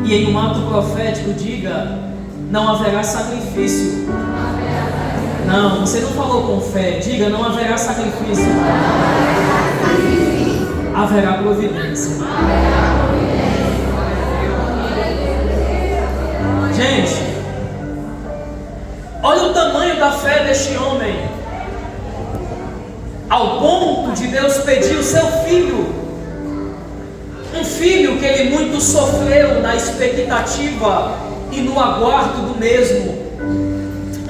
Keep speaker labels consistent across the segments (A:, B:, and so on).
A: E em um ato profético diga: não haverá sacrifício. Não, você não falou com fé. Diga: não haverá sacrifício. Haverá providência. Gente, olha o tamanho da fé deste homem, ao ponto de Deus pedir o seu filho, um filho que ele muito sofreu na expectativa e no aguardo do mesmo,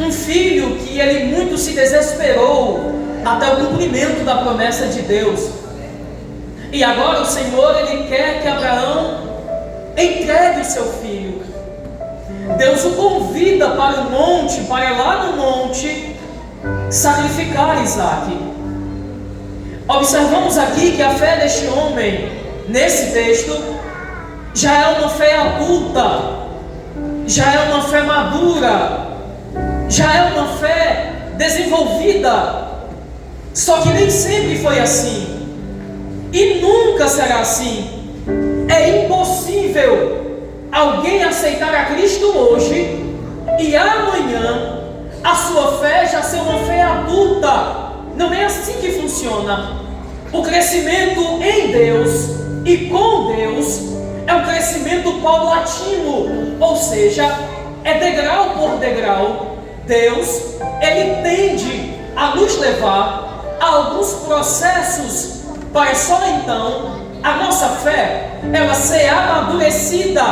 A: um filho que ele muito se desesperou até o cumprimento da promessa de Deus. E agora o Senhor, ele quer que Abraão entregue o seu filho. Deus o convida para o monte, para lá no monte sacrificar Isaque. Observamos aqui que a fé deste homem, nesse texto, já é uma fé adulta, já é uma fé madura, já é uma fé desenvolvida. Só que nem sempre foi assim, e nunca será assim. É impossível alguém aceitar a Cristo hoje e amanhã a sua fé já ser uma fé adulta. Não é assim que funciona. O crescimento em Deus e com Deus é um crescimento paulatino, ou seja, é degrau por degrau. Deus, ele tende a nos levar a alguns processos para só então a nossa fé ela ser amadurecida,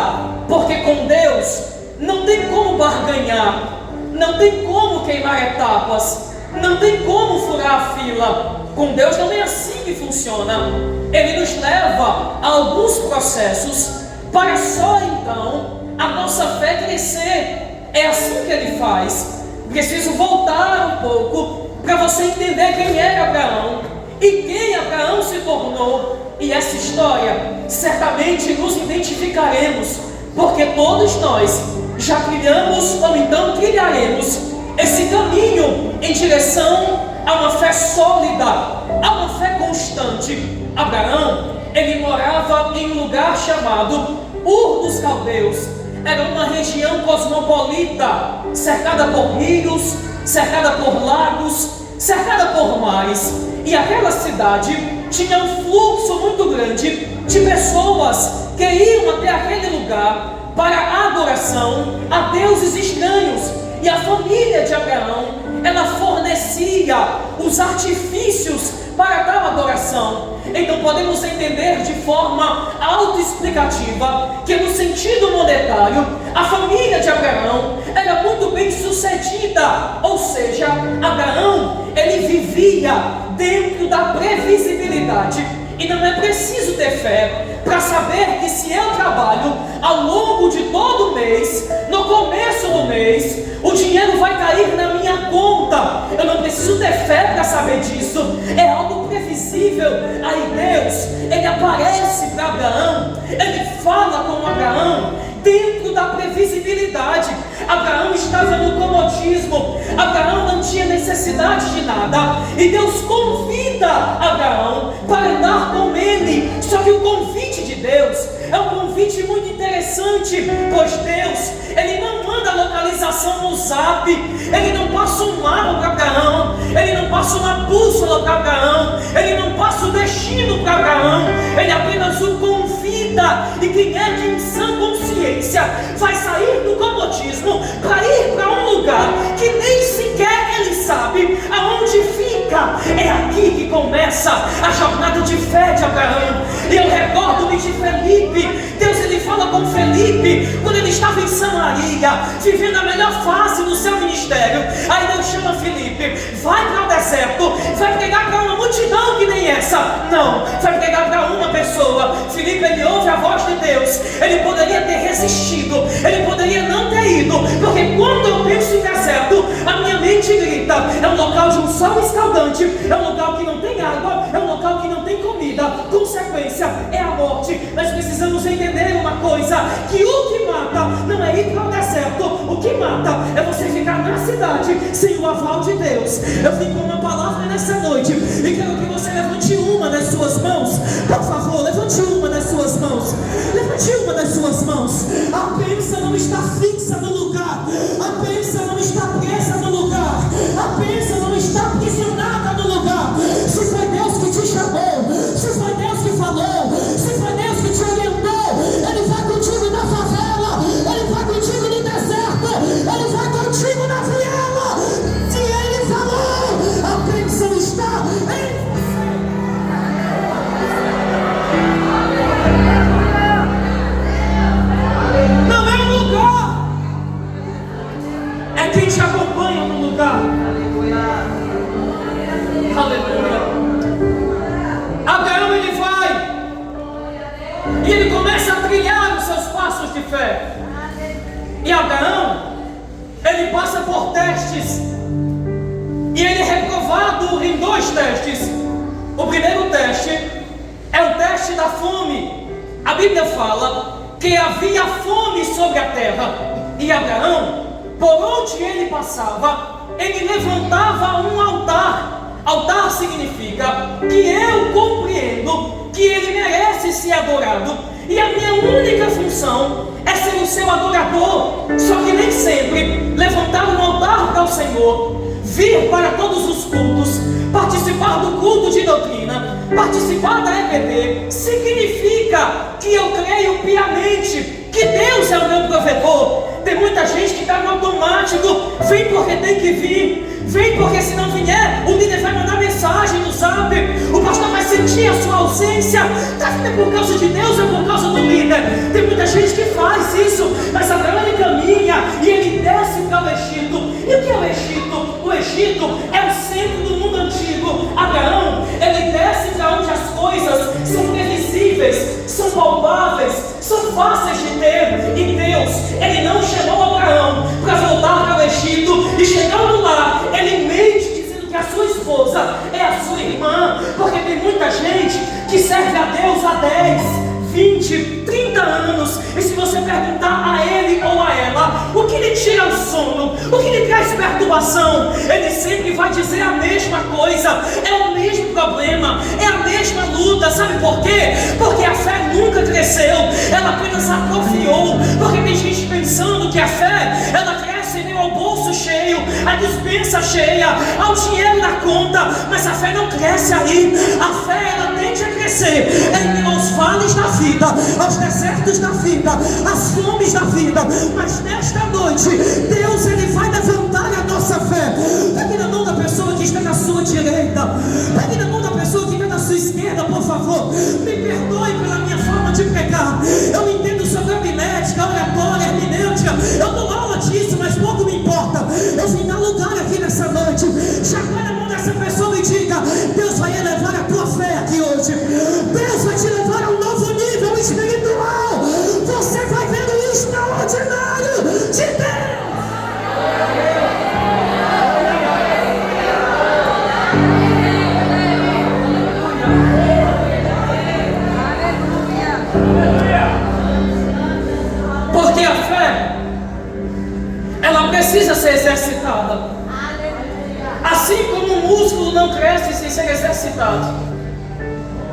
A: porque com Deus não tem como barganhar, não tem como queimar etapas, não tem como furar a fila. Com Deus não é assim que funciona. Ele nos leva a alguns processos para só então a nossa fé crescer. É assim que ele faz. Preciso voltar um pouco para você entender quem era Abraão e quem Abraão se tornou. E essa história certamente nos identificaremos, porque todos nós já trilhamos ou então trilharemos esse caminho em direção a uma fé sólida, a uma fé constante. Abraão, ele morava em um lugar chamado Ur dos Caldeus. Era uma região cosmopolita, cercada por rios, cercada por lagos, cercada por mares. E aquela cidade tinha um fluxo muito grande de pessoas que iam até aquele lugar para a adoração a deuses estranhos. E a família de Abraão, ela fornecia os artifícios para tal adoração. Então podemos entender de forma autoexplicativa que no sentido monetário, a família de Abraão era muito bem sucedida. Ou seja, Abraão, ele vivia dentro da previsibilidade. E não é preciso ter fé para saber que se eu trabalho ao longo de todo o mês, no começo do mês, o dinheiro vai cair na minha conta. Eu não preciso ter fé para saber disso. É algo previsível. Aí Deus, ele aparece para Abraão, ele fala com Abraão dentro da previsibilidade. Abraão estava no comodismo, Abraão não tinha necessidade de nada, e Deus convida Abraão para andar com ele. Só que o convite de Deus é um convite muito interessante, pois Deus, ele não manda localização no zap, ele não passa um mapa para Abraão, ele não passa uma bússola para Abraão, ele não passa o destino para Abraão, ele apenas o convida. E quem é que em sã consciência vai sair do comodismo para ir para um lugar que nem sequer ele sabe aonde fica? É aqui que começa a jornada de fé de Abraão. E eu recordo-me de Felipe. Deus, ele fala com Felipe quando ele estava em Samaria, vivendo a melhor fase do seu ministério. Aí Deus chama Felipe: vai para o deserto, vai pregar para uma multidão que nem essa. Não, vai pregar para uma pessoa. Felipe, ele ouve a voz de Deus. Ele poderia ter resistido, ele poderia não ter ido, porque quando eu penso em deserto, a minha mente grita: é um local de um sol escaldante, é um local que não tem água, é um local que não tem comida, consequência é a morte. Nós precisamos entender uma coisa, que o que mata não é ir para o deserto, o que mata é você ficar na cidade sem o aval de Deus. Eu vim com uma palavra nessa noite e quero que você levante uma das suas mãos. Por favor, levante uma das suas mãos. Levante
B: de uma das suas mãos. A bênção não está fixa no lugar, a bênção não está presa no lugar, a bênção não está aprisionada no lugar. Se foi Deus que te chamou, se foi Deus que falou, se foi Deus que te orientou, Ele vai contigo na favela, Ele vai contigo no deserto, Ele vai contigo na viela. Se Ele falou, a bênção está em não é o lugar, é quem te acompanha no lugar. Aleluia. Abraão, ele vai e ele começa a trilhar os seus passos de fé. E Abraão, ele passa por testes e ele é reprovado em 2 testes. O primeiro teste é o teste da fome. A Bíblia fala que havia fome sobre a terra, e Abraão, por onde ele passava, ele levantava um altar. Altar significa que eu compreendo que ele merece ser adorado, e a minha única função é ser o seu adorador. Só que nem sempre levantar um altar para o Senhor, vir para todos os cultos, participar do culto de doutrina, participar da EBD, significa que eu creio piamente que Deus é o meu provedor. Tem muita gente que está no automático, vem porque tem que vir, vem porque se não vier, o líder vai mandar mensagem no zap, o pastor vai sentir a sua ausência. Está vindo por causa de Deus ou por causa do líder? Tem muita gente que faz isso, mas Abraão ele caminha e ele desce para o Egito. E o que é o Egito? O Egito é o centro do mundo antigo. Abraão, ele desce para onde as coisas são previsíveis, são palpáveis, são fáceis de ter. E Deus, ele não chamou Abraão para voltar para o Egito, e chegando lá, ele mente dizendo que a sua esposa é a sua irmã, porque tem muita gente que serve a Deus há 10, 20, 30 anos, e se você perguntar a ele ou a ela o que lhe tira o sono, o que lhe traz perturbação, ele sempre vai dizer a mesma coisa, é o mesmo problema, é a mesma luta. Sabe por quê? Porque a fé nunca cresceu, ela apenas atrofiou. Porque tem gente pensando que a fé, ela cresce meio ao bolso cheio, a despensa cheia, ao dinheiro na conta, mas a fé não cresce aí. A fé, ela tende a crescer aos vales da vida, aos desertos da vida, às fomes da vida. Mas nesta noite, Deus, ele vai levantar a nossa fé. Pegue na mão da pessoa que está na sua direita, pegue na mão da pessoa que está na sua esquerda, por favor. Me perdoe pela minha forma de pregar, eu não entendo sobre homilética, oratória, hermenêutica, eu dou aula disso, mas pouco me importa. Eu vim dar lugar aqui nessa noite. Chacoalhe na mão dessa pessoa e diga: Deus vai elevar a tua fé aqui hoje. Deus vai te levar a um novo nível espiritual. Você vai ver o extraordinário de Deus. Porque a fé, ela precisa ser exercitada. Assim como o músculo não cresce sem ser exercitado,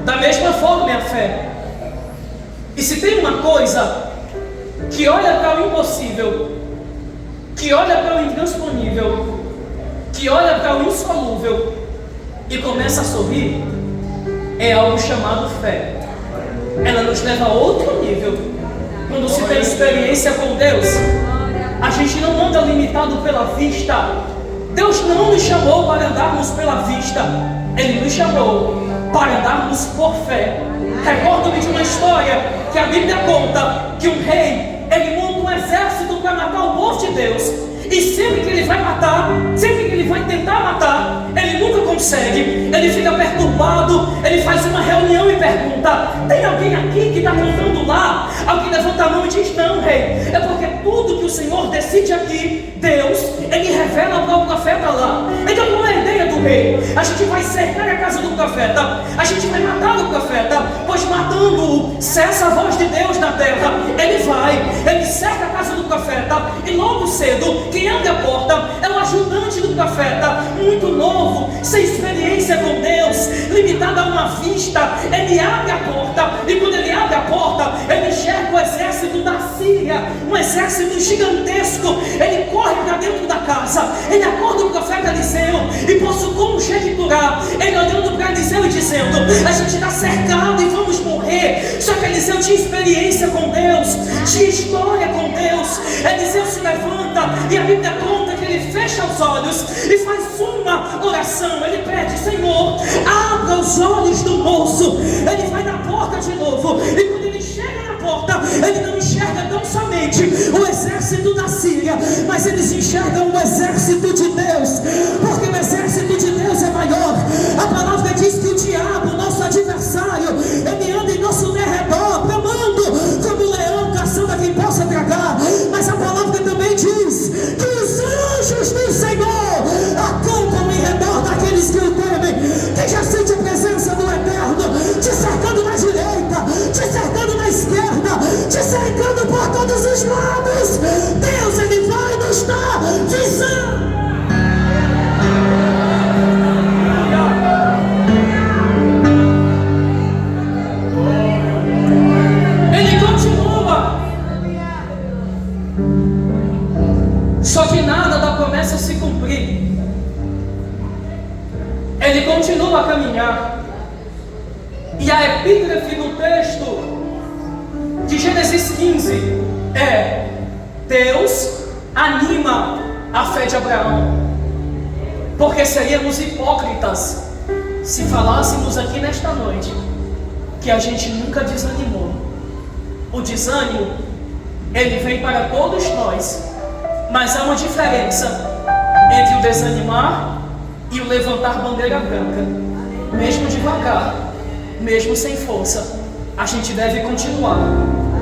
B: da mesma forma é a fé. E se tem uma coisa que olha para o impossível, que olha para o intransponível, que olha para o insolúvel e começa a sorrir, é algo chamado fé. Ela nos leva a outro nível. Quando se tem experiência com Deus, a gente não anda limitado pela vista. Deus não nos chamou para andarmos pela vista, Ele nos chamou para andarmos por fé. Recordo-me de uma história que a Bíblia conta, que um rei, ele monta um exército para matar o povo de Deus. E sempre que ele vai matar, sempre que ele vai tentar matar, ele nunca consegue. Ele fica perturbado, ele faz uma reunião e pergunta: tem alguém aqui que está contando lá? Alguém levanta a mão e diz: não, rei, é porque tudo que o Senhor decide aqui, Deus, ele revela para o profeta lá. Então qual é a ideia do rei, a gente vai cercar a casa do profeta, a gente vai matar o profeta, pois matando-o cessa a voz de Deus na terra. Ele cerca a casa do profeta, e logo cedo quem abre a porta é o ajudante do profeta, muito novo, sem experiência com Deus, limitado a uma vista. Ele abre a porta, e quando ele abre a porta, ele enxerga o exército da Síria, um exército gigantesco. Ele corre para dentro da casa, ele acorda o profeta Eliseu, e posso conjecturar ele olhando para Eliseu e dizendo: a gente está cercado e vamos morrer. Só que Eliseu tinha experiência com Deus, tinha história com Deus. Eliseu se levanta, e a Bíblia conta que ele fecha os olhos e faz uma oração. Ele pede: Senhor, abra os olhos do moço. Ele vai na porta de novo, e quando ele chega na porta, ele não enxerga tão somente o exército da Síria, mas eles enxergam o exército de Deus, porque o exército de Deus é maior. A palavra diz que o diabo, nosso adversário, ele anda em nosso derredor, bramando como um leão, caçando a quem possa tragar. Mas a palavra também diz que os anjos do Senhor acampam em redor daqueles que o temem. Quem já sente a presença do Eterno te cercando na direita, te cercando na esquerda, te cercando por todos os lados, Deus, ele vai nos dar visão. Só que nada da promessa se cumprir. Ele continua a caminhar. E a epígrafe do texto de Gênesis 15 é: Deus anima a fé de Abraão. Porque seríamos hipócritas se falássemos aqui nesta noite que a gente nunca desanimou. O desânimo, ele vem para todos nós. Mas há uma diferença entre o desanimar e o levantar bandeira branca. Mesmo devagar, mesmo sem força, a gente deve continuar.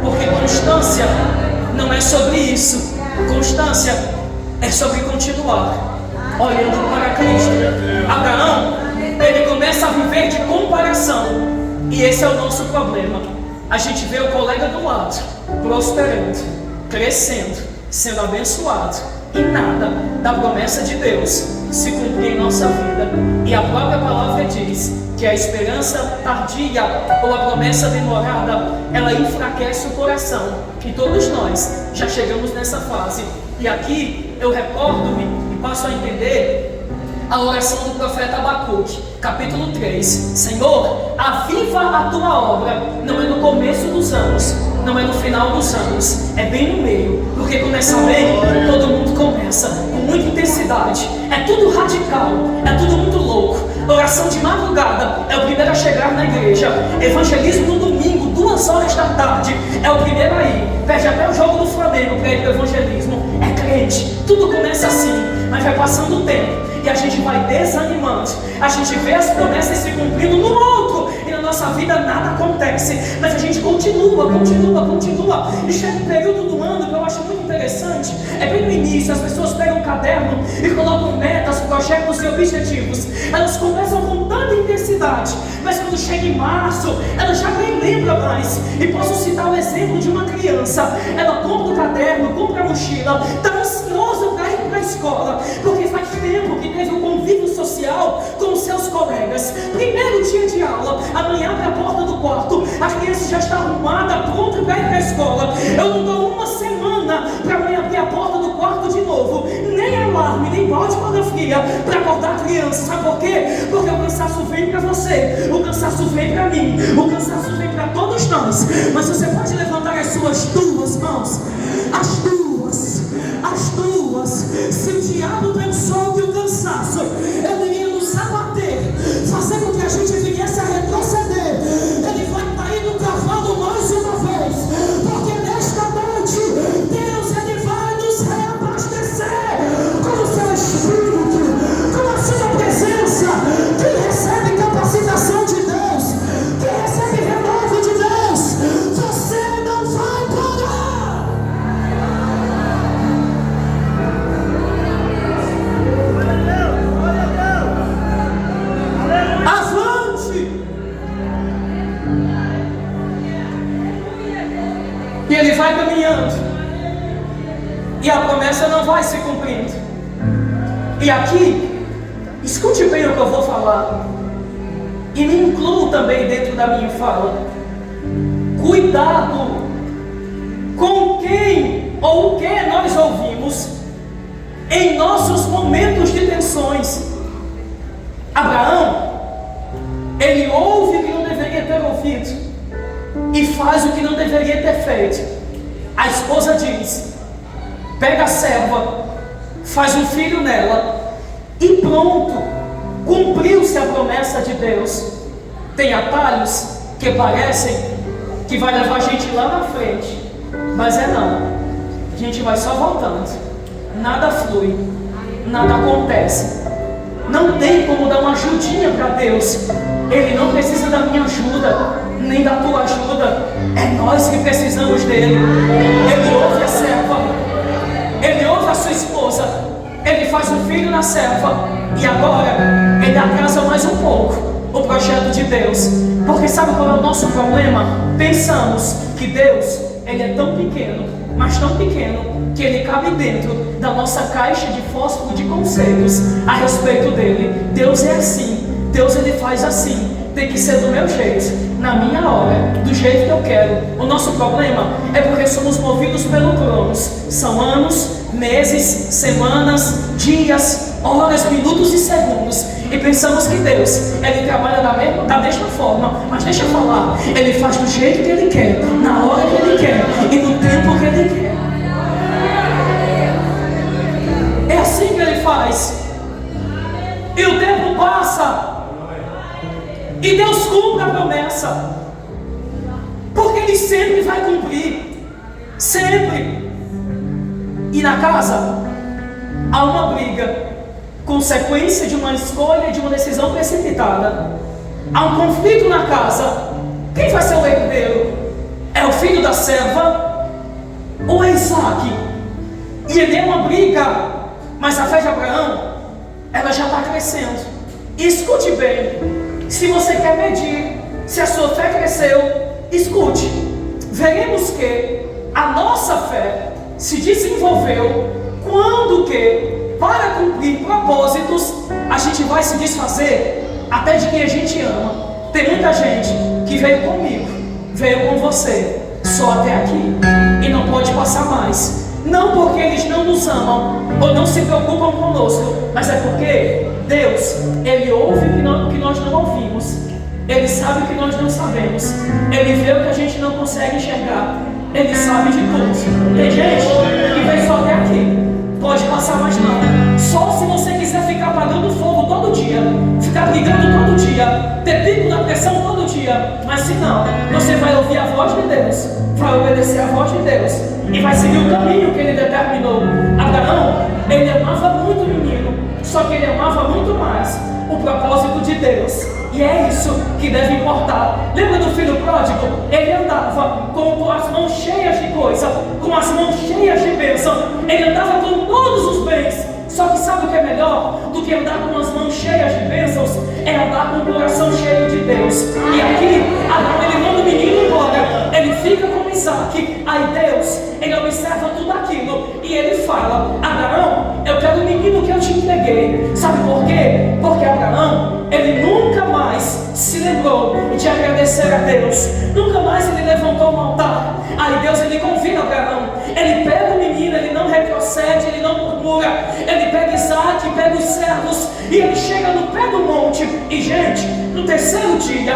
B: Porque constância não é sobre isso. Constância é sobre continuar olhando para Cristo. Abraão, ele começa a viver de comparação. E esse é o nosso problema. A gente vê o colega do lado prosperando, crescendo, sendo abençoado, e nada da promessa de Deus se cumprir em nossa vida. E a própria palavra diz que a esperança tardia ou a promessa demorada, ela enfraquece o coração. E todos nós já chegamos nessa fase. E aqui eu recordo-me e passo a entender a oração do profeta Abacuque, capítulo 3. Senhor, aviva a tua obra. Não é no começo dos anos, não é no final dos anos, é bem no meio. Porque começa bem, todo mundo começa com muita intensidade. É tudo radical, é tudo muito louco. Oração de madrugada é o primeiro a chegar na igreja. Evangelismo no domingo, 2 horas da tarde, é o primeiro a ir. Perde até o jogo do Flamengo para ir para o evangelismo. É crente, tudo começa assim, mas vai passando o tempo e a gente vai desanimando. A gente vê as promessas se cumprindo no outro, e na nossa vida nada acontece, mas a gente continua. E chega um período do ano que eu acho muito interessante. É bem no início, as pessoas pegam um caderno e colocam metas, projetos e objetivos. Elas começam com tanta intensidade, mas quando chega em março, ela já nem lembra mais. E posso citar o exemplo de uma criança. Ela compra o caderno, compra a mochila, está ansiosa para ir para a escola, porque faz tempo que teve um convívio social com os seus colegas. Primeiro dia de aula, a mãe abre a porta do quarto, a criança já está arrumada, pronta para ir para a escola. Eu não dou uma semana para a mãe abrir a porta do quarto de novo, nem alarme, nem balde de água fria para acordar a criança. Sabe por quê? Porque o cansaço vem para você, o cansaço vem para mim, o cansaço vem para todos nós. Mas você pode levantar as suas duas mãos, as duas. Se o diabo pensou que o cansaço ele ia nos abater, fazer com que a gente viesse a retroceder, ele vai cair no cavalo mais uma vez, porque nesta noite Deus ele vai nos reabastecer com o seu Espírito, com a sua presença. Quem recebe capacitação de Deus, quem recebe renovo de Deus, você não vai parar.
A: e a promessa não vai se cumprindo. E aqui, escute bem o que eu vou falar, e me incluo também dentro da minha fala. Cuidado com quem ou o que nós ouvimos em nossos momentos de tensões. Abraão, ele ouve o que não deveria ter ouvido e faz o que não deveria ter feito. A esposa diz: pega a serva, faz um filho nela, e pronto, cumpriu-se a promessa de Deus. Tem atalhos que parecem que vai levar a gente lá na frente, mas não, a gente vai só voltando, nada flui, nada acontece. Não tem como dar uma ajudinha para Deus. Ele não precisa da minha ajuda, nem da tua ajuda. É nós que precisamos dele. Ele ouve a serva, ele ouve a sua esposa, ele faz um filho na serva, e agora ele atrasa mais um pouco o projeto de Deus. Porque sabe qual é o nosso problema? Pensamos que Deus, ele é tão pequeno, mas tão pequeno, que ele cabe dentro da nossa caixa de fósforo de conceitos a respeito dele. Deus é assim, Deus ele faz assim, tem que ser do meu jeito, na minha hora, do jeito que eu quero. O nosso problema é porque somos movidos pelo Cronos. São anos, meses, semanas, dias, horas, minutos e segundos, e pensamos que Deus, ele trabalha da mesma forma. Mas deixa eu falar, ele faz do jeito que ele quer, na hora que ele quer e no tempo que ele quer. É assim que ele faz. E o tempo passa, e Deus cumpre a promessa, porque ele sempre vai cumprir, sempre. E na casa há uma briga, consequência de uma escolha, de uma decisão precipitada. Há um conflito na casa. Quem vai ser o herdeiro? É o filho da serva ou é Isaac? E ele é uma briga, mas a fé de Abraão, ela já está crescendo. E escute bem, se você quer medir se a sua fé cresceu, escute. Veremos que a nossa fé se desenvolveu quando que, para cumprir propósitos, a gente vai se desfazer até de quem a gente ama. Tem muita gente que veio comigo, veio com você, só até aqui, e não pode passar mais. Não porque eles não nos amam ou não se preocupam conosco, mas é porque Deus, ele ouve o que nós não ouvimos, ele sabe o que nós não sabemos, ele vê o que a gente não consegue enxergar, ele sabe de tudo. Tem gente que veio só até aqui, pode passar mais não. Só se você quiser ficar apagando fogo todo dia, ficar brigando todo dia, ter pico na pressão todo dia. Mas se não, você vai ouvir a voz de Deus, vai obedecer a voz de Deus e vai seguir o caminho que ele determinou. Abraão, ele amava muito o menino, só que ele amava muito mais o propósito de Deus. E é isso que deve importar. Lembra do filho pródigo? Ele andava com as mãos cheias de coisa, com as mãos cheias de bênção. Ele andava com todos os bens. Só que sabe o que é melhor do que andar com as mãos cheias de bênçãos? É andar com o coração cheio de Deus. E aqui, Abraão, ele manda o menino embora. Ele fica com Isaac. Aí Deus, ele observa tudo aquilo e ele fala: Abraão, eu quero o menino que eu te entreguei. Sabe por quê? Porque Abraão, ele nunca mais se lembrou de agradecer a Deus. Nunca mais ele levantou um altar. Aí Deus, ele convida Abraão. Ele pega o menino, ele não retrocede, ele não murmura. Ele pega Isaac, pega os servos e ele chega no pé do monte. E gente, no terceiro dia,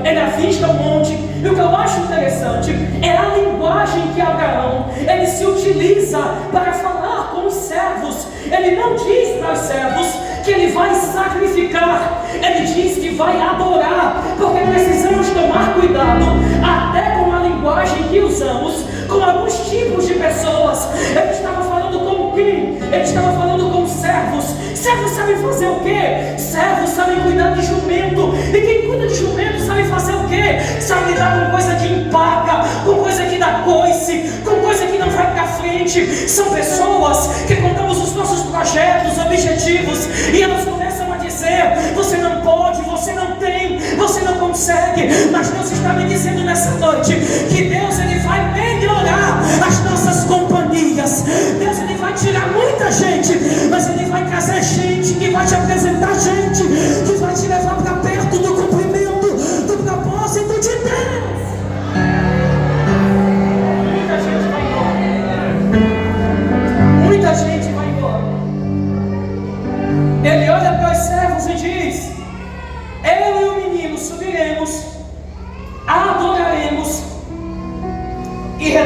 A: ele avista o monte. E o que eu acho interessante é a linguagem que Abraão, ele se utiliza para falar com os servos. Ele não diz para os servos que ele vai sacrificar, ele diz que vai adorar, porque precisamos tomar cuidado até com a linguagem que usamos com alguns tipos de pessoas. Ele estava falando com quem? Ele estava falando com servos. Servos sabem fazer o quê? Servos sabem cuidar de jumento. E quem cuida de jumento sabe fazer o quê? Sabe lidar com coisa que empaca, com coisa que dá coice, com coisa que não vai pra frente. São pessoas que contamos os nossos projetos, objetivos, e elas começam a dizer: você não pode, você não tem, você não consegue. Mas Deus está me dizendo nessa noite que Deus, ele vai melhorar as nossas companhias.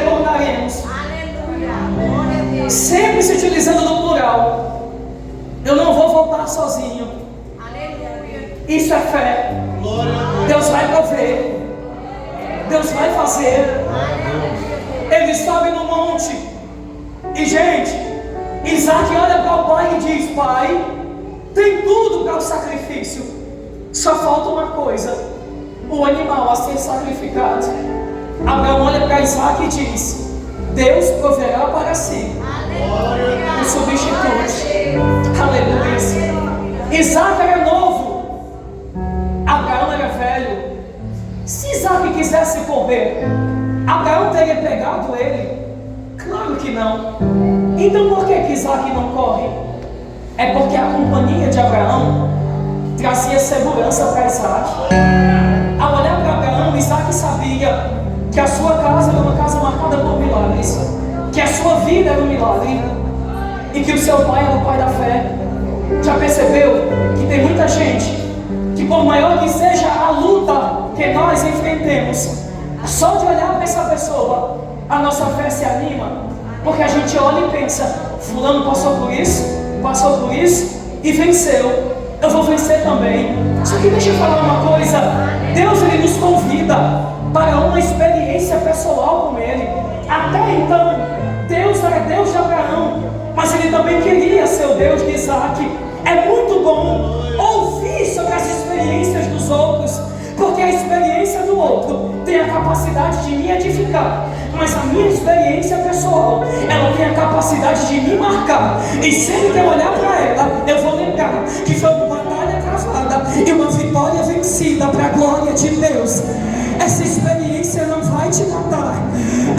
A: retornaremos.
C: Aleluia.
A: Sempre se utilizando no plural. Eu não vou voltar sozinho.
C: Aleluia.
A: Isso é fé. Deus vai prover. Deus vai fazer. Ele sobe no monte. E gente, Isaac olha para o pai e diz: pai, tem tudo para o sacrifício. Só falta uma coisa: o animal a ser sacrificado. Abraão olha para Isaac e diz: Deus proverá para si o substituto. Aleluia. Isaac era novo, Abraão era velho. Se Isaac quisesse correr, Abraão teria pegado ele? Claro que não. Então por que Isaac não corre? É porque a companhia de Abraão trazia segurança para Isaac. Ao olhar para Abraão, Isaac sabia que a sua casa era uma casa marcada por milagres, que a sua vida era um milagre e que o seu pai era o pai da fé. Já percebeu que tem muita gente que, por maior que seja a luta que nós enfrentemos, só de olhar para essa pessoa a nossa fé se anima, porque a gente olha e pensa: fulano passou por isso e venceu, eu vou vencer também. Só que deixa eu falar uma coisa: Deus, ele nos convida para uma experiência pessoal com ele. Até então, Deus era Deus de Abraão, mas ele também queria ser o Deus de Isaac. É muito bom ouvir sobre as experiências dos outros, porque a experiência do outro tem a capacidade de me edificar, mas a minha experiência pessoal, ela tem a capacidade de me marcar. E sempre que eu olhar para ela, eu vou lembrar que foi uma batalha travada e uma vitória vencida para a glória de Deus. Essa experiência não vai te matar,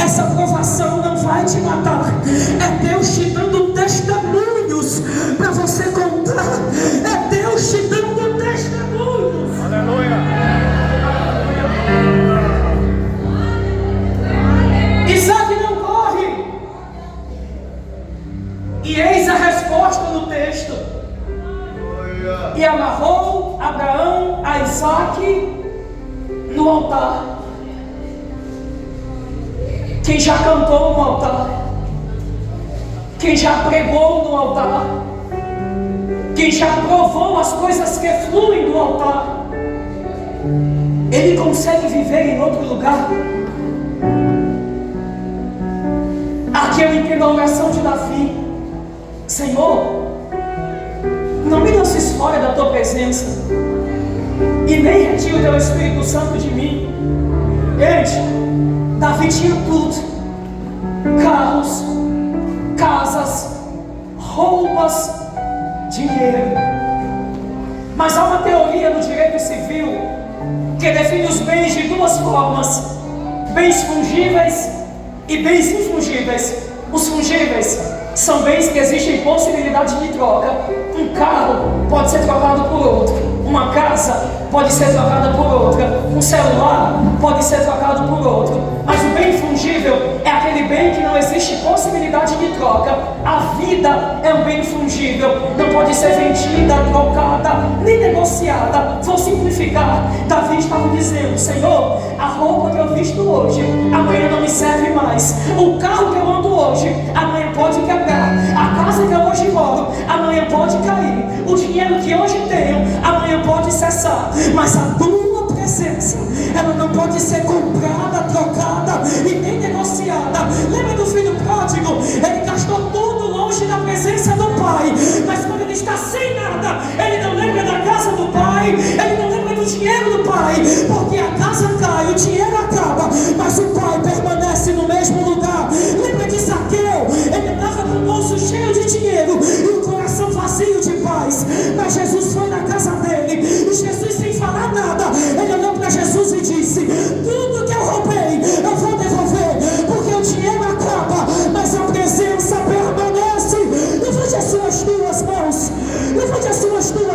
A: essa provação não vai te matar. É Deus te dando testemunhos para você contar. É Deus te dando testemunhos.
D: Aleluia.
A: Isaac não corre. E eis a resposta no texto: e amarrou Abraão a Isaac no altar. Quem já cantou no altar, quem já pregou no altar, quem já provou as coisas que fluem do altar, ele consegue viver em outro lugar. Aqui eu entendo a oração de Davi: Senhor, não me lances fora da tua presença e nem retire o teu Espírito Santo de mim. Gente, Davi tinha tudo: carros, casas, roupas, dinheiro. Mas há uma teoria no direito civil que define os bens de duas formas: bens fungíveis e bens infungíveis. Os fungíveis são bens que existem possibilidade de troca. Um carro pode ser trocado por outro, uma casa pode ser trocada por outra, um celular pode ser trocado por outro. Mas o bem fungível é aquele bem que não existe possibilidade de troca. A vida é um bem fungível, não pode ser vendida, trocada, nem negociada. Vou simplificar. Davi estava dizendo: Senhor, a roupa que eu visto hoje, amanhã não me serve mais. O carro que eu ando hoje, amanhã pode quebrar. A casa que eu hoje moro, amanhã pode cair. O dinheiro que hoje tenho, amanhã pode cessar. Mas a tua presença, ela não pode ser comprada, trocada e nem negociada. Lembra do filho pródigo? Ele gastou tudo longe da presença do pai, mas quando ele está sem nada, ele não lembra da casa do pai, ele não lembra do dinheiro do pai, porque a casa cai, o dinheiro acaba, mas o pai permanece no mesmo lugar. Lembra de Zaqueu? Ele andava com o bolso cheio de dinheiro e o coração vazio de paz, mas Jesus foi na casa dele e Jesus, sem falar nada, ele olhou para Jesus e disse: tudo que eu roubei eu vou devolver, porque o dinheiro acaba, mas a presença permanece. Levante as suas duas mãos, levante as suas duas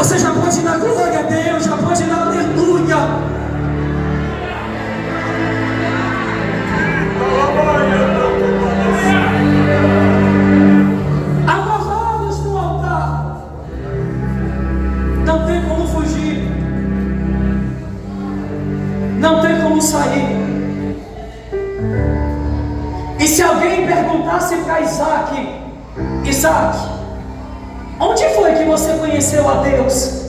B: Você já pode dar glória a Deus, já pode dar aleluia. Amarrados no altar, não tem como fugir, não tem como sair. E se alguém perguntasse para Isaac, onde foi que você conheceu a Deus?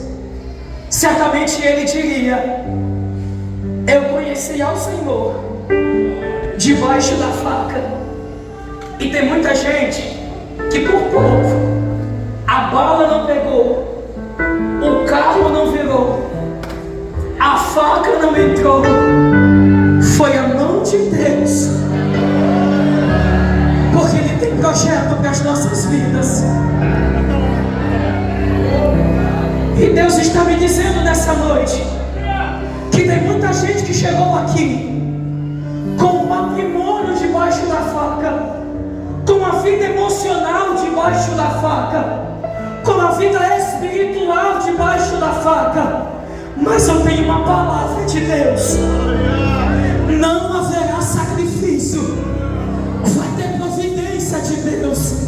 B: Certamente ele diria: eu conheci ao Senhor debaixo da faca. E tem muita gente que por pouco a bala não pegou, o carro não virou, a faca não entrou, foi a mão de Deus, porque Ele tem projeto para as nossas vidas. E Deus está me dizendo nessa noite que tem muita gente que chegou aqui com um patrimônio debaixo da faca, com uma vida emocional debaixo da faca, com uma vida espiritual debaixo da faca. Mas eu tenho uma palavra de Deus: não haverá sacrifício, vai ter providência de Deus.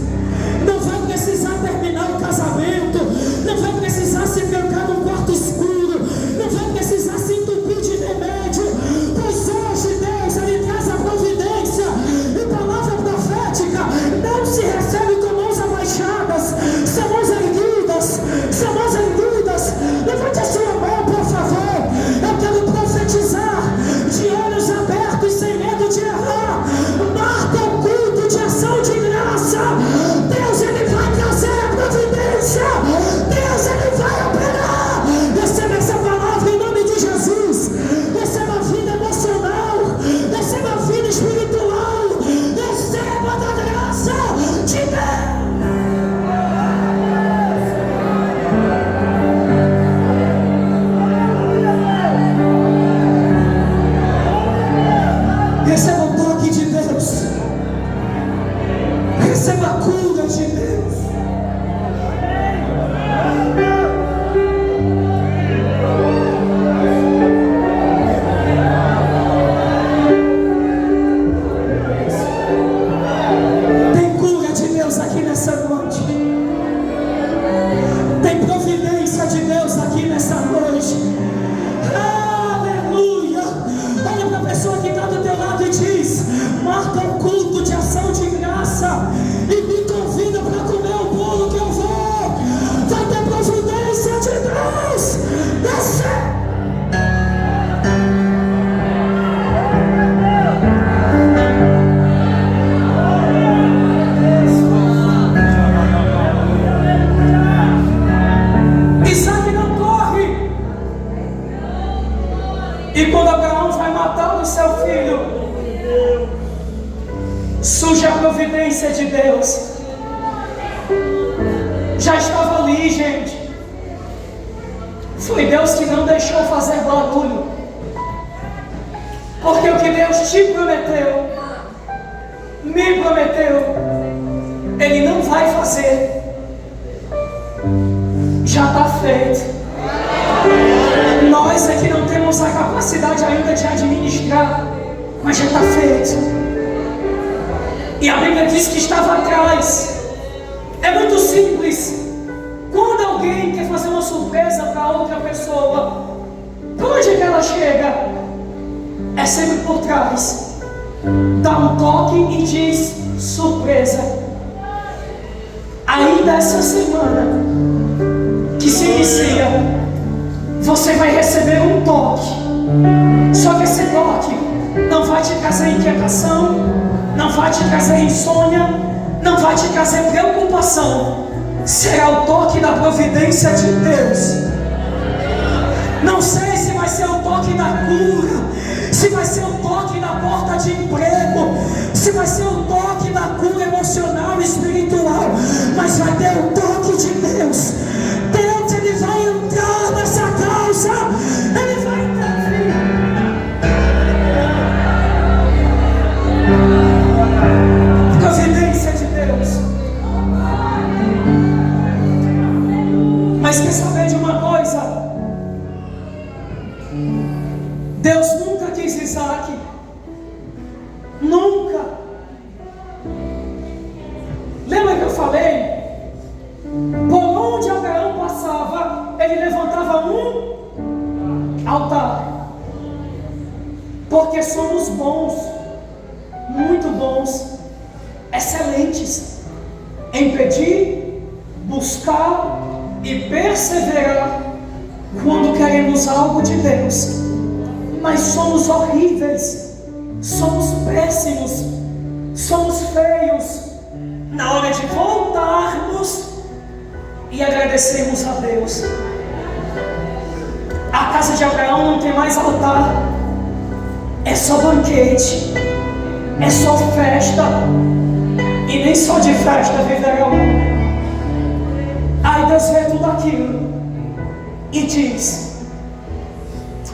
B: Não vai precisar terminar o casamento, não vai precisar se trancar num quarto escuro, não vai precisar se entupir de remédio, pois hoje Deus, Ele traz a providência. E palavra profética não se recebe com mãos abaixadas, são mãos erguidas, são mãos erguidas. Levante a sua mão, por favor. Eu quero profetizar de olhos abertos, sem medo de errar. Marca o culto de ação de graça. Deus, Ele vai trazer a providência. Deus, Ele vai operar. Receba essa palavra em nome de Jesus. Receba a vida emocional, receba a vida espiritual, receba da graça de Deus. Receba o toque de Deus, receba a cura de Deus. Tem cura de Deus aqui nessa noite, tem providência de Deus aqui nessa noite. Aleluia! Olha para a pessoa que está do teu lado e diz: marca um culto de ação de graça e me convida para comer o bolo que eu vou. Vai ter providência de Deus. Desce. Isaac não corre. E quando Abraão vai matar o seu filho, surge a providência de Deus. Já estava ali, gente. Foi Deus que não deixou fazer barulho, porque o que Deus te prometeu, me prometeu, Ele não vai fazer. Já está feito. Nós é que não temos a capacidade ainda de administrar, mas já está feito. E a Bíblia diz que estava atrás. É muito simples. Quando alguém quer fazer uma surpresa para outra pessoa, para onde é que ela chega? É sempre por trás. Dá um toque e diz: surpresa. Ainda essa semana que se inicia, você vai receber um toque. Só que esse toque não vai te trazer inquietação, não vai te trazer insônia, não vai te trazer preocupação. Será o toque da providência de Deus. Não sei se vai ser o toque da cura, se vai ser o toque da porta de emprego, se vai ser o toque da cura emocional e espiritual, mas vai ter o toque de Deus. Deus, Ele vai entrar nessa causa, Ele vai intervir. Providência de Deus. Mas quer saber de uma coisa? porque somos bons, muito bons, excelentes em pedir, buscar e perseverar quando queremos algo de Deus, mas somos horríveis, somos péssimos, somos feios na hora de voltarmos e agradecermos a Deus. A casa de Abraão não tem mais altar, é só banquete, é só festa, e nem só de festa viverá o homem. Aí Deus vê tudo aquilo e diz: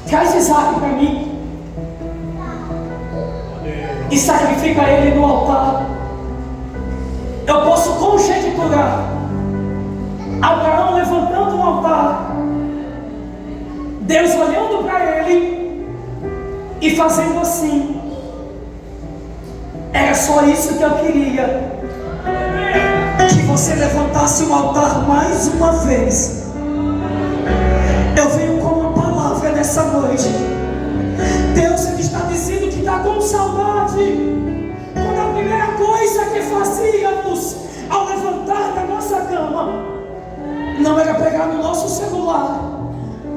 B: traz Isaac para mim e sacrifica ele no altar. Eu posso conjecturar Abraão levantando um altar, Deus olhando para ele e fazendo assim: era só isso que eu queria, que você levantasse um altar mais uma vez. Eu venho com uma palavra nessa noite. Deus, Ele está dizendo que está com saudade. Quando a primeira coisa que fazíamos ao levantar da nossa cama não era pegar no nosso celular,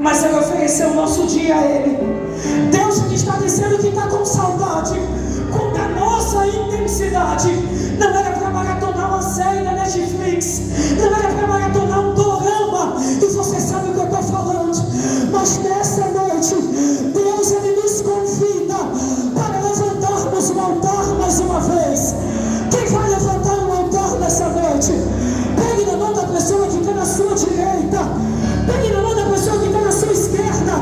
B: mas era oferecer o nosso dia a Ele. Deus, Ele está dizendo que está com saudade. Quando a nossa intensidade não era para maratonar uma série da Netflix, não era para maratonar um dorama, e você sabe o que eu estou falando. Mas nessa noite, Deus, Ele nos convida para levantarmos um altar mais uma vez. Quem vai levantar um altar nessa noite? Pegue na mão da pessoa que está na sua direita, pegue na mão da pessoa que está na sua esquerda,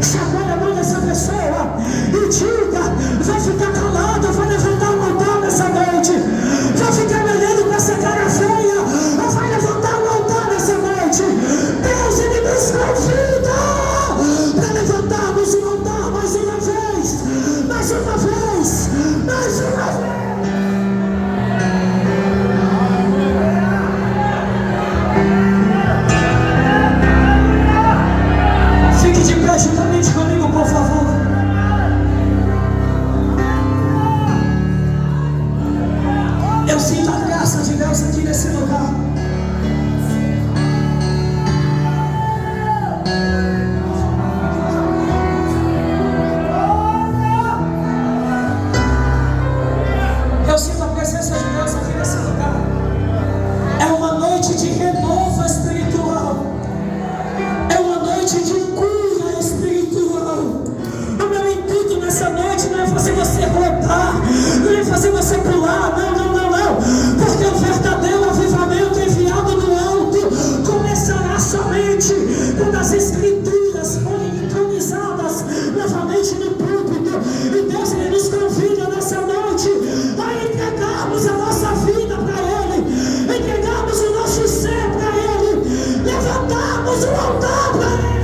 B: chacoalhe a mão dessa pessoa e diga: vai ficar calado, vai levantar um altar nessa noite. Vai ficar olhando para essa cara feia, ou vai levantar um altar nessa noite. Deus, Ele nos convida para levantarmos um altar mais uma vez, mais uma vez, mais uma vez. Fique de pé juntamente comigo, por favor. Eu sinto a graça de Deus aqui nesse lugar. Eu sinto a presença de Deus aqui nesse lugar. É uma noite de renovo espiritual. É uma noite de cura espiritual. O meu intuito nessa noite não é fazer você rodar, não é fazer você pular, não. Porque o verdadeiro avivamento enviado do alto começará somente quando as escrituras forem entronizadas novamente no púlpito. E Deus, Ele nos convida nessa noite a entregarmos a nossa vida para Ele, entregarmos o nosso ser para Ele, levantarmos o altar para Ele.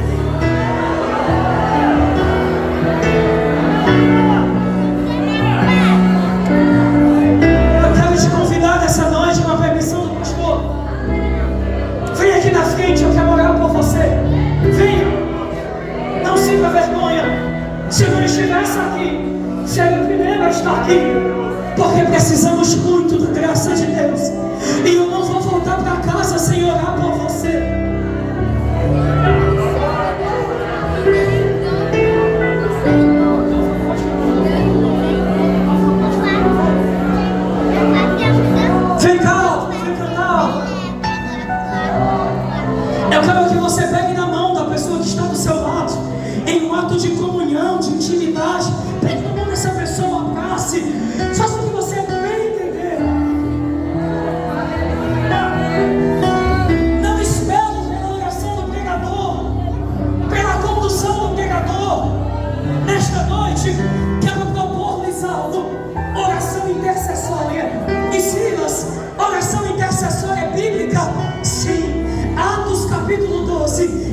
B: Essa noite, com a permissão do pastor, venha aqui na frente, eu quero orar por você. Venha, não sinta vergonha. Se não estivesse aqui, seja o primeiro a estar aqui, porque precisamos muito da graça de Deus. E eu não vou voltar para casa sem orar por você. Vem cá, eu quero que você pegue na mão da pessoa que está do seu lado, em um ato de comunhão, de intimidade. Pegue na mão dessa pessoa, abrace, faça o que você bem entender. Não espere pela oração do pregador, pela condução do pregador. Nesta noite, quero propor, Lisaldo, oração intercessória. E Silas, oração intercessória bíblica? Sim. Atos capítulo 12.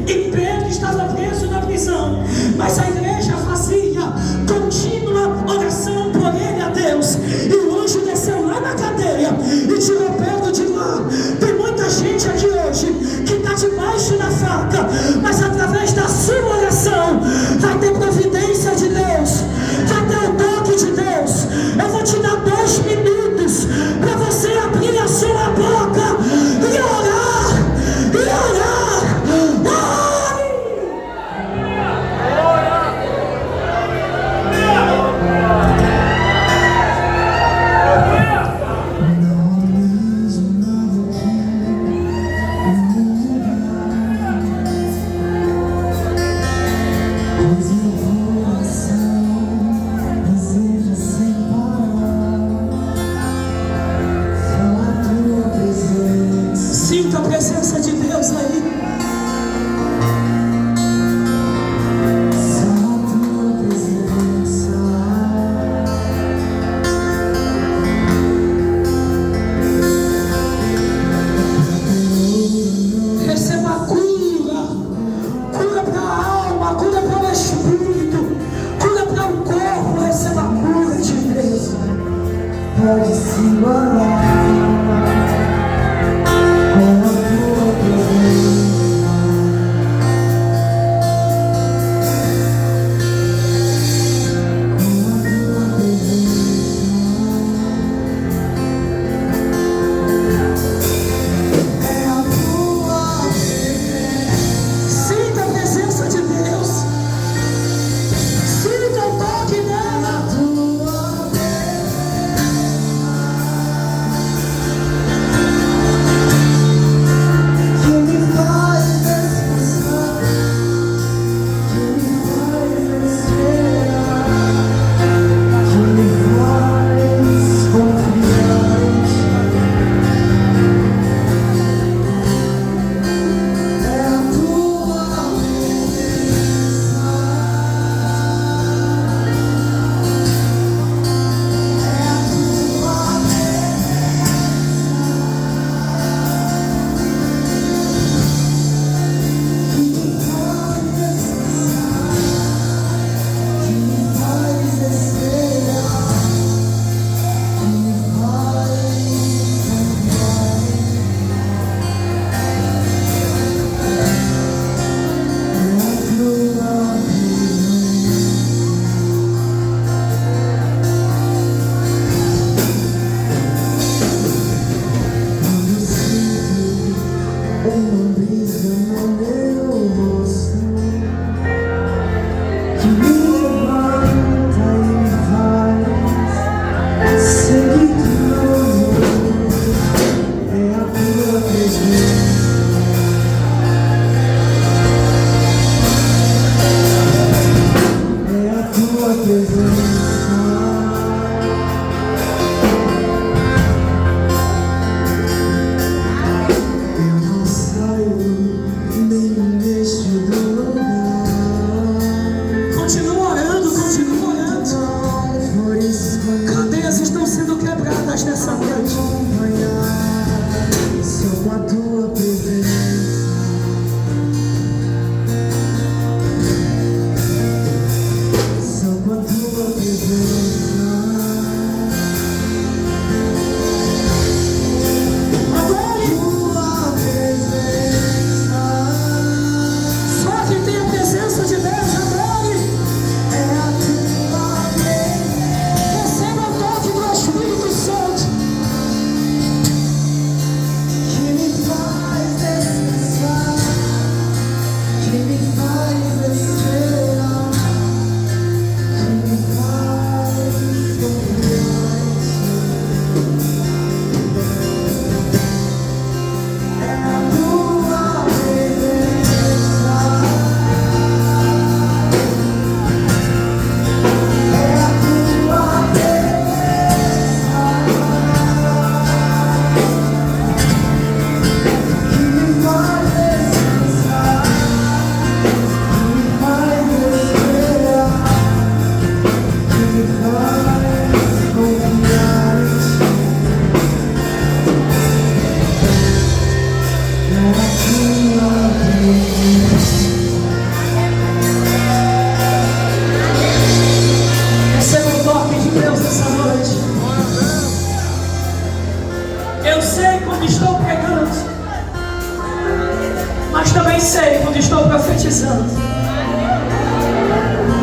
A: mas também sei quando estou profetizando.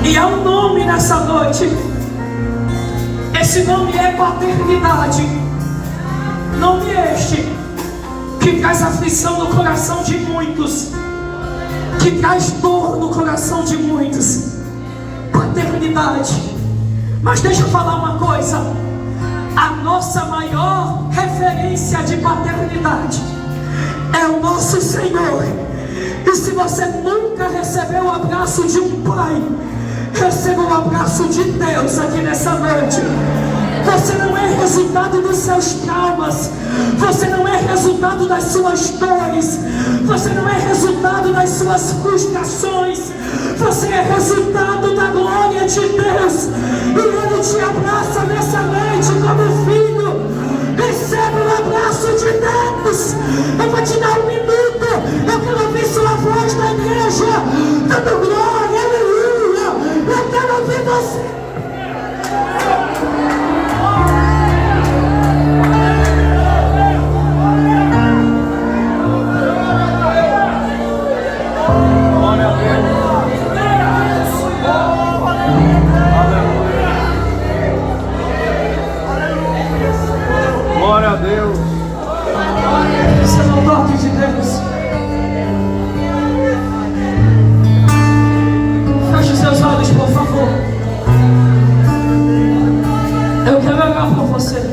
A: E há um nome nessa noite. Esse nome é paternidade. Nome este que traz aflição no coração de muitos, que traz dor no coração de muitos. Paternidade. Mas deixa eu falar uma coisa. A nossa maior referência de paternidade é o nosso Senhor. E se você nunca recebeu o abraço de um pai, receba o abraço de Deus aqui nessa noite. Você não é resultado dos seus traumas. Você não é resultado das suas dores. Você não é resultado das suas frustrações. Você é resultado da glória de Deus. E Ele te abraça nessa noite como filho. Recebe o abraço de Deus. Eu vou te dar um minuto. Eu quero ouvir sua voz na igreja, dando glória, aleluia. Eu quero ouvir você.
B: Glória a Deus.
A: Esse é o toque de Deus. Feche seus olhos, por favor. Eu quero orar por você. Eu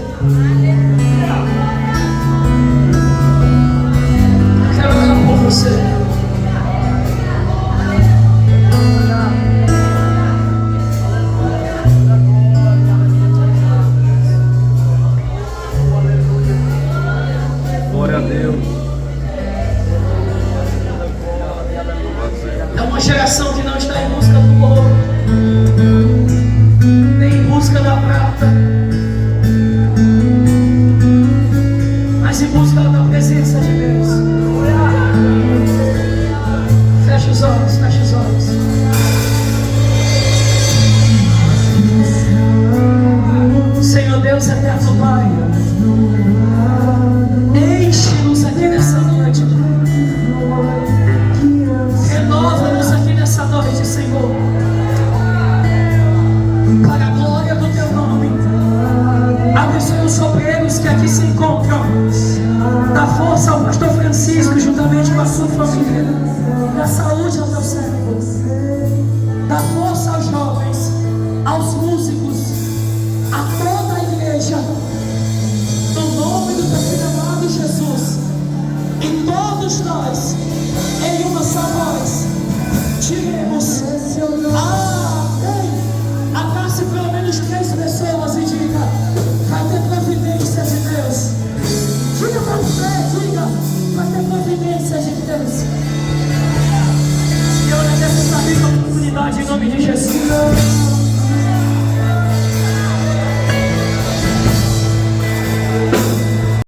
A: quero orar por você.
B: Glória a Deus.
A: É uma geração que não está em busca do ouro, nem em busca da prata, mas em busca da presença de Deus. Feche os olhos, feche os olhos. Senhor Deus eterno Pai, enche-nos aqui nessa noite, renova-nos aqui nessa noite, Senhor, para a glória do Teu nome. Abençoe os obreiros que aqui se encontram. Dá força ao pastor Francisco juntamente com a sua família. Dá saúde ao Teu servo. Dá força aos jovens, aos músicos, a toda a igreja. No nome do Teu Filho amado Jesus. E todos nós, em uma só voz, diremos: amém. Abrace pelo menos 3 pessoas e diga: vai ter providência de Deus. Diga para você, diga: vai ter providência de Deus. Senhor, agradeço essa rica oportunidade em nome de Jesus.